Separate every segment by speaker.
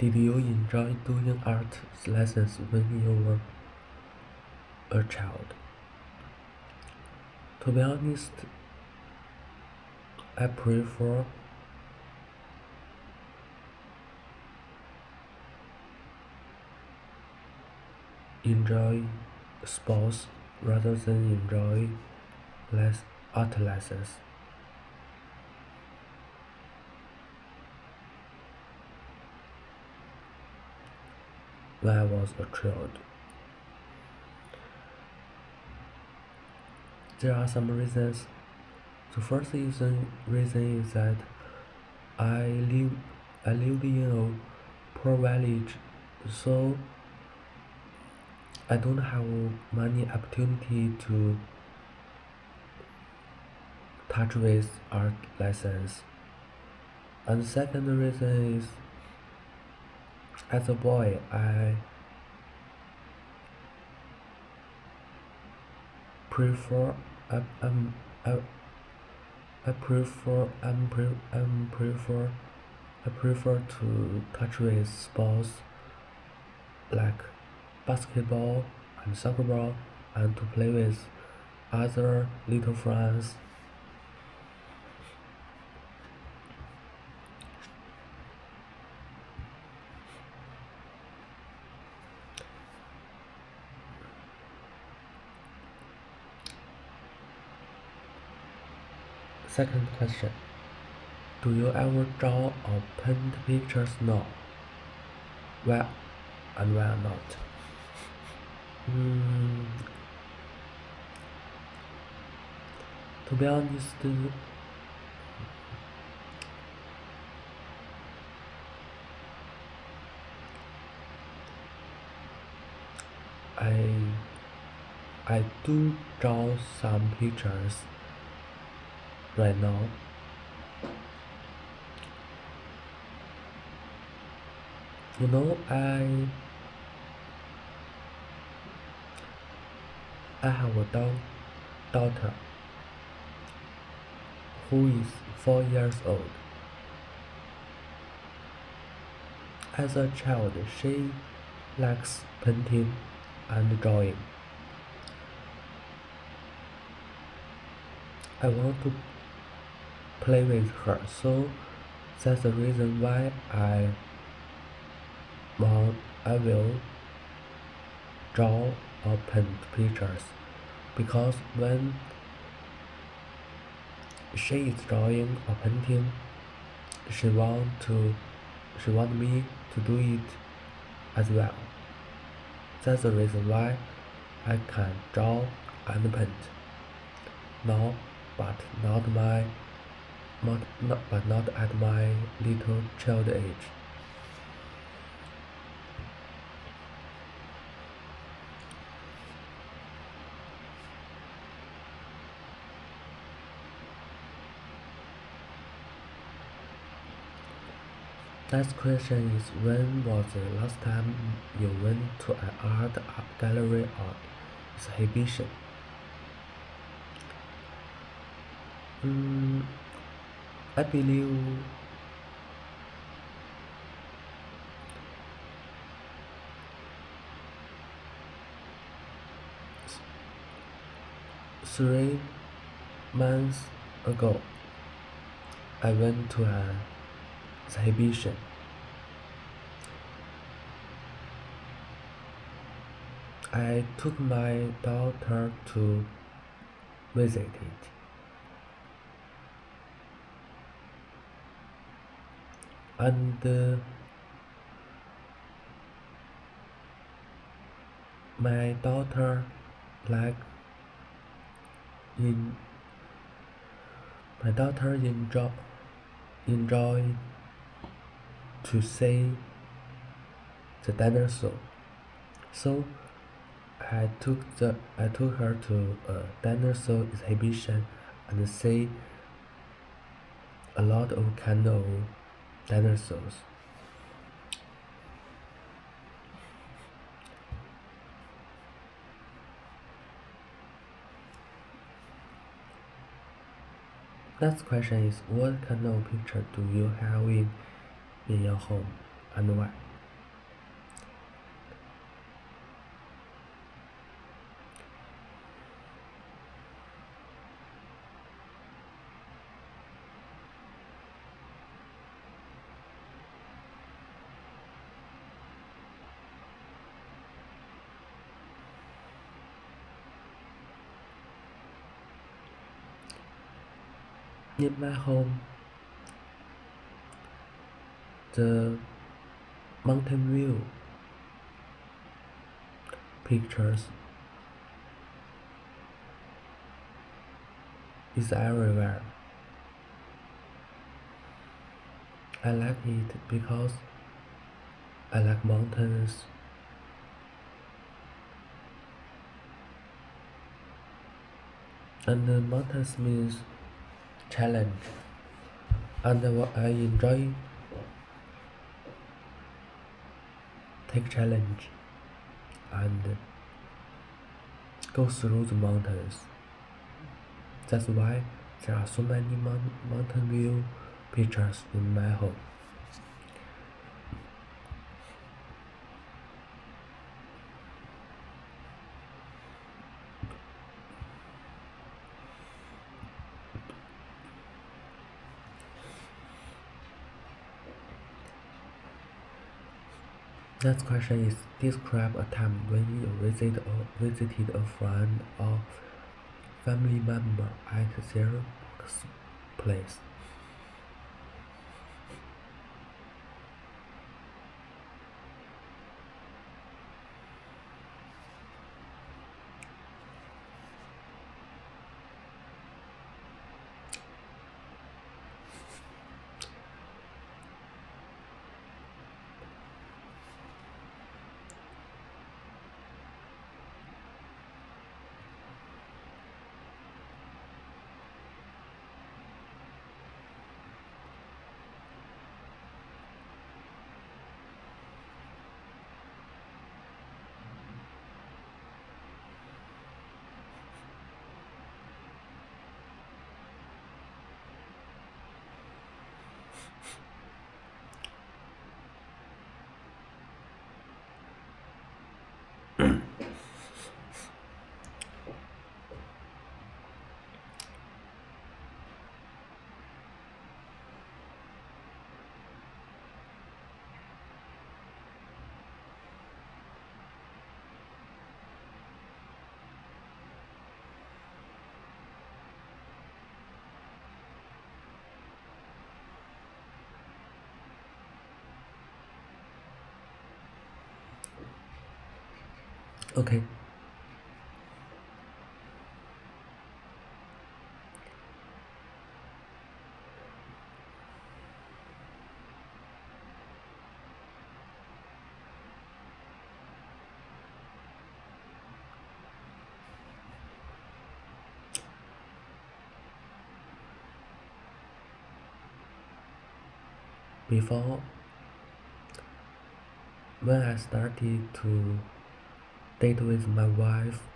Speaker 1: Did you enjoy doing art lessons when you were a child? To be honest, I prefer enjoy sports rather than enjoy art lessons. When I was a child, there are some reasons. The first reason is that I lived in a poor village, so I don't have many opportunity to touch with art lessons. And the second reason is, as a boy, prefer I, I, I prefer I prefer to touch with sports like basketball and soccer ball, and to play with other little friends. Second question. Do you ever draw or paint pictures now? Why and why not? Mm, to be honest, I I do draw some pictures right now. You know, I have a daughter who is 4 years old. As a child, she likes painting and drawing. I want to play with her, so that's the reason why I will draw or paint pictures, because when she is drawing or painting, she want me to do it as well. That's the reason why I can draw and paint now, but not at my little child age. Next question is, when was the last time you went to an art gallery or exhibition? I believe three months ago I went to an exhibition. I took my daughter to visit it. And my daughter like in my daughter enjoy to see the dinosaur. So I took her to a dinosaur exhibition and see a lot of kind of dinosaurs. Next question is, what kind of picture do you have in your home and why? In my home, the mountain view pictures is everywhere. I like it because I like mountains. And the mountains means challenge. And what I enjoy take challenge and go through the mountains. That's why there are so many mountain view pictures in my home. Next question is describe a time when you visited a friend or family member at their place. Okay. Before, when I started to date with my wife,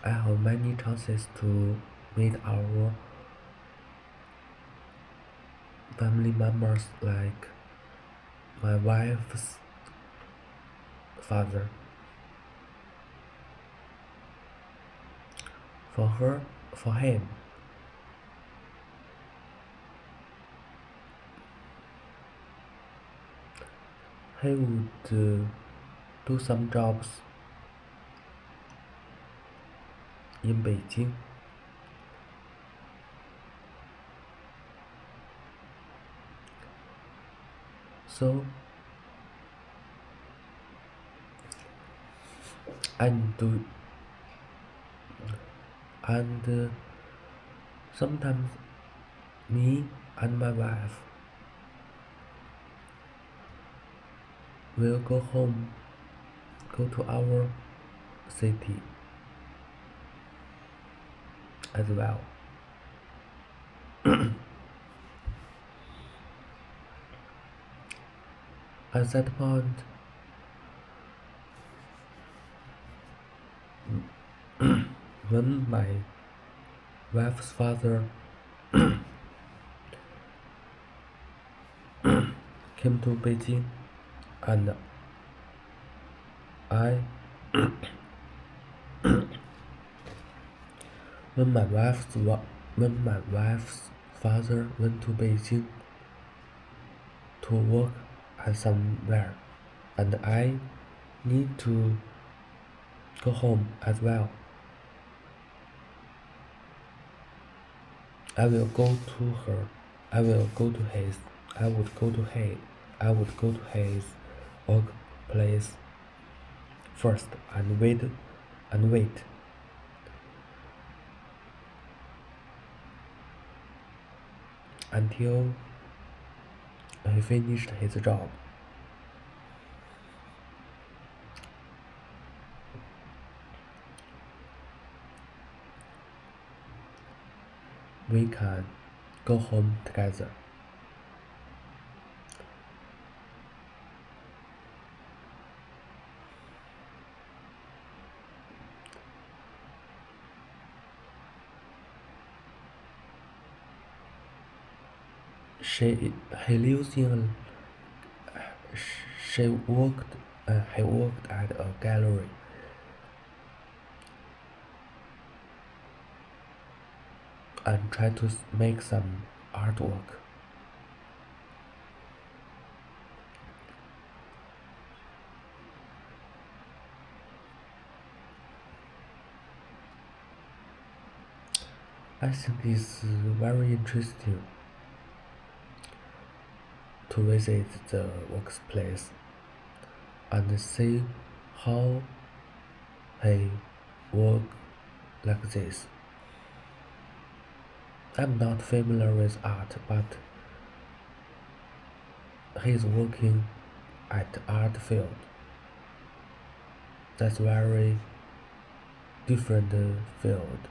Speaker 1: I have many chances to meet our family members like my wife's father. For him, he would do some jobs in Beijing. So and sometimes me and my wife will go to our city as well. At that point, when my wife's father came to Beijing, and I, when my wife's father went to Beijing to work at somewhere, and I need to go home as well. I will go to her. I will go to his. I would go to his. I would go to his workplace first and wait until he finished his job. We can go home together. She he lives in she worked he worked at a gallery and tried to make some artwork. I think it's very interesting to visit the workplace and see how he work like this. I'm not familiar with art, but he's working at art field. That's very different field.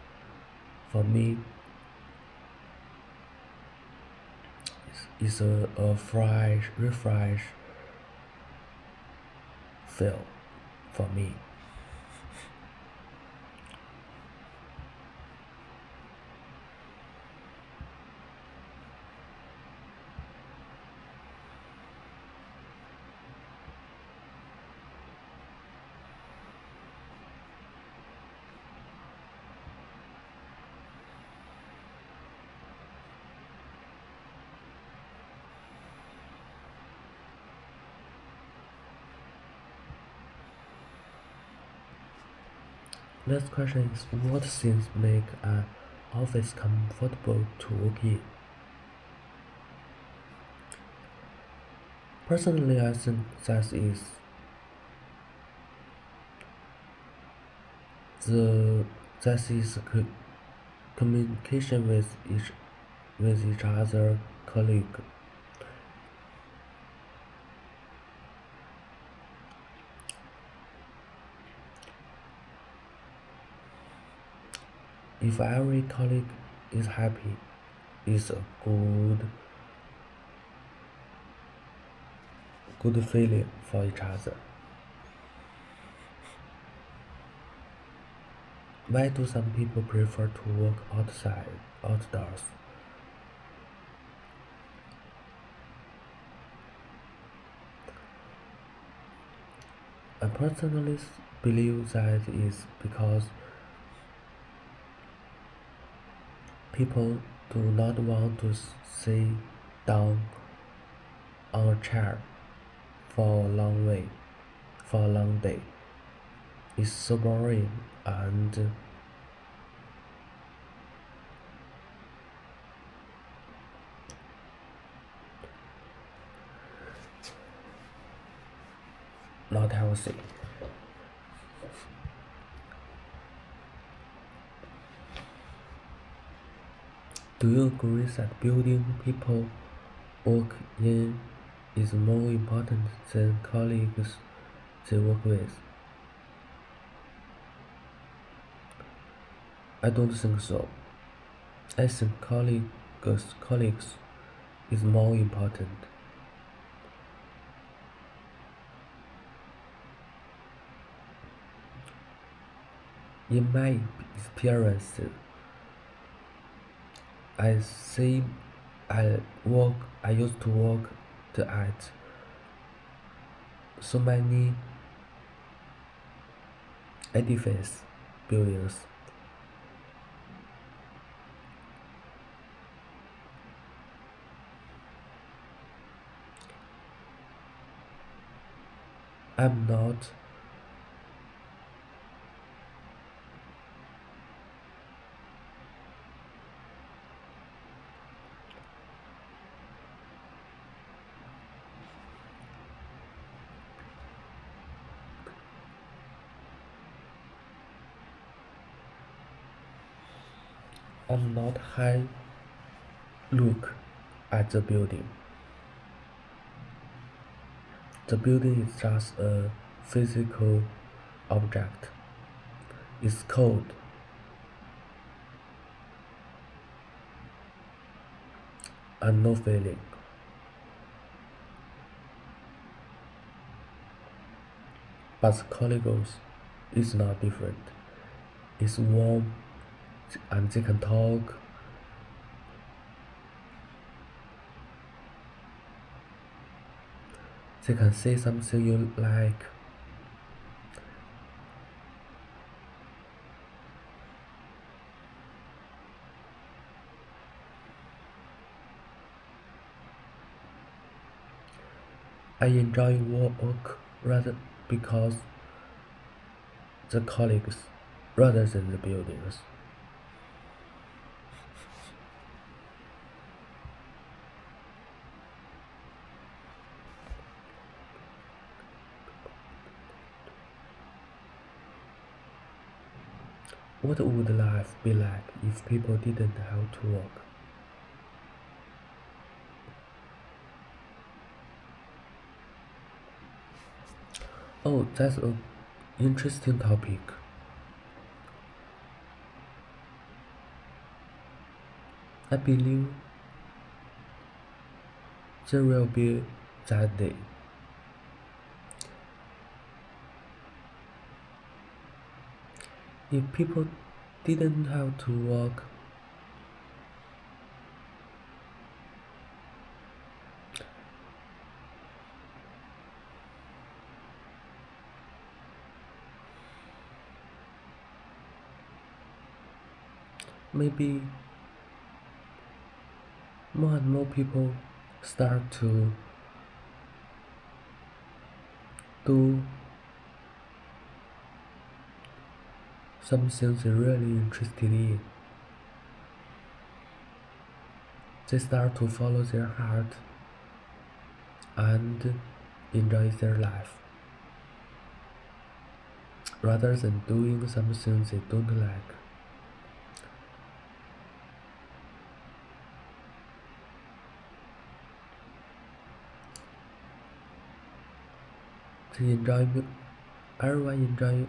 Speaker 1: For me, it's a fresh, refresh field for me. Next question is what things make an office comfortable to work in? Personally, I think the that is communication with each other colleague. If every colleague is happy, it's a good feeling for each other. Why do some people prefer to work outdoors? I personally believe that is because people do not want to sit down on a chair for a long day. It's so boring and not healthy. Do you agree that building people work in is more important than colleagues they work with? I don't think so. I think colleagues is more important. In my experience, I see I used to work at so many edifice buildings. I'm not and not high look at the building. The building is just a physical object. It's cold and no feeling. But the colleagues is not different. It's warm and they can talk. They can say something you like. I enjoy work rather because the colleagues rather than the buildings. What would life be like if people didn't have to work? Oh, that's an interesting topic. I believe there will be that day. If people didn't have to work, maybe more and more people start to do something they're really interested in. They start to follow their heart and enjoy their life rather than doing something they don't like. They enjoy everyone enjoy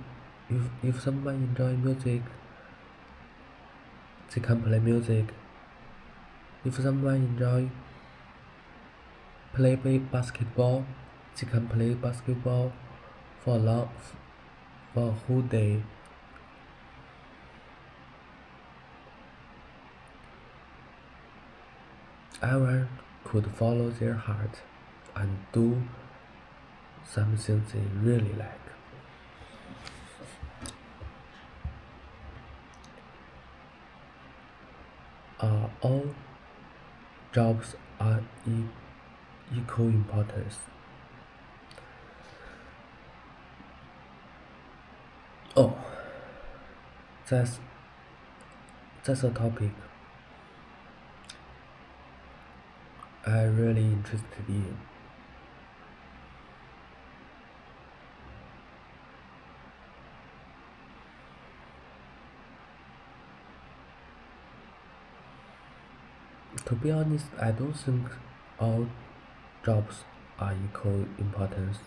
Speaker 1: if someone enjoy music, they can play music. If someone enjoy play basketball, they can play basketball for for a whole day. Everyone could follow their heart and do something they really like. All jobs are equal importance. Oh, that's that's a topic I really interested in. To be honest, I don't think all jobs are equal importance.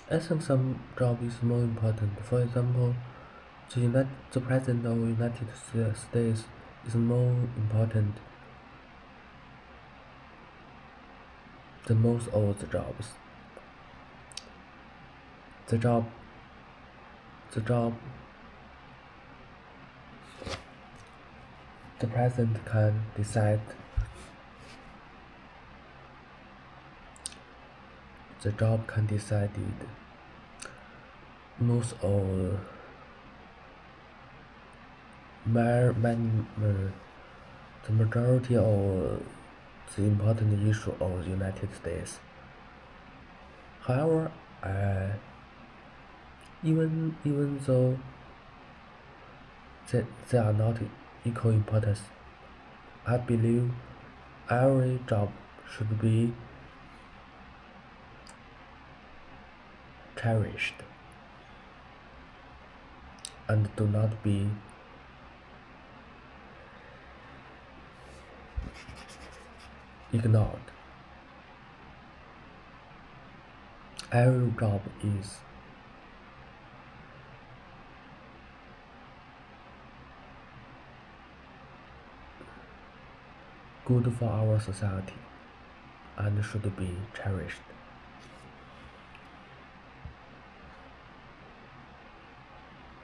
Speaker 1: I think some job is more important. For example, the president of United States is more important than most of the jobs. The job, the job, the president can decide the job can decide most of the majority of the important issue of the United States. However, even though they are not equal importance, I believe every job should be cherished and do not be ignored. Every job is good for our society and should be cherished.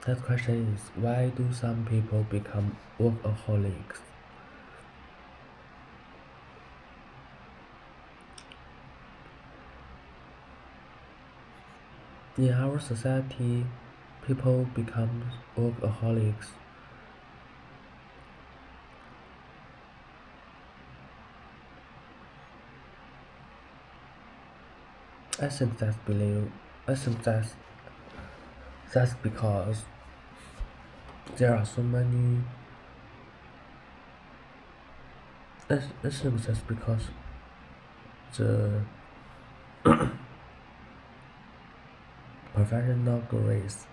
Speaker 1: That question is, why do some people become workaholics? In our society, people become workaholics I think that's because there are so many. I think that's because the professional grace.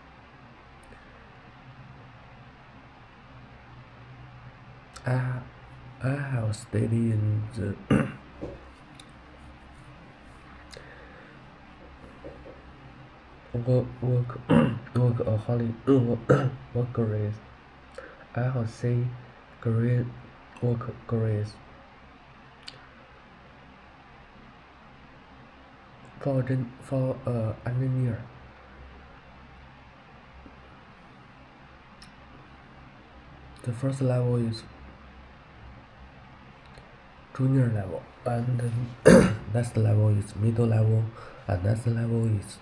Speaker 1: I I have studied in the work grace. I have seen great work grace for engineer. The first level is junior level, and next level is middle level, and next level is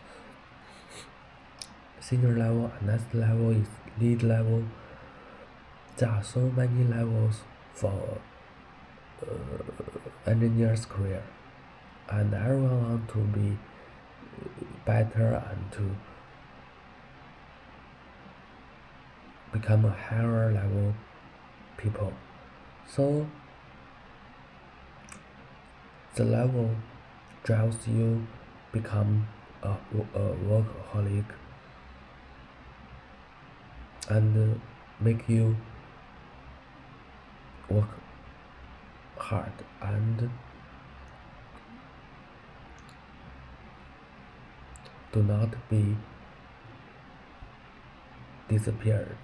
Speaker 1: senior level, and next level is lead level. There are so many levels for engineer's career, and everyone want to be better and to become a higher level people. So the level drives you become a workaholic and make you work hard and do not be disappeared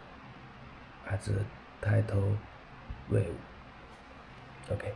Speaker 1: as the title will. Okay.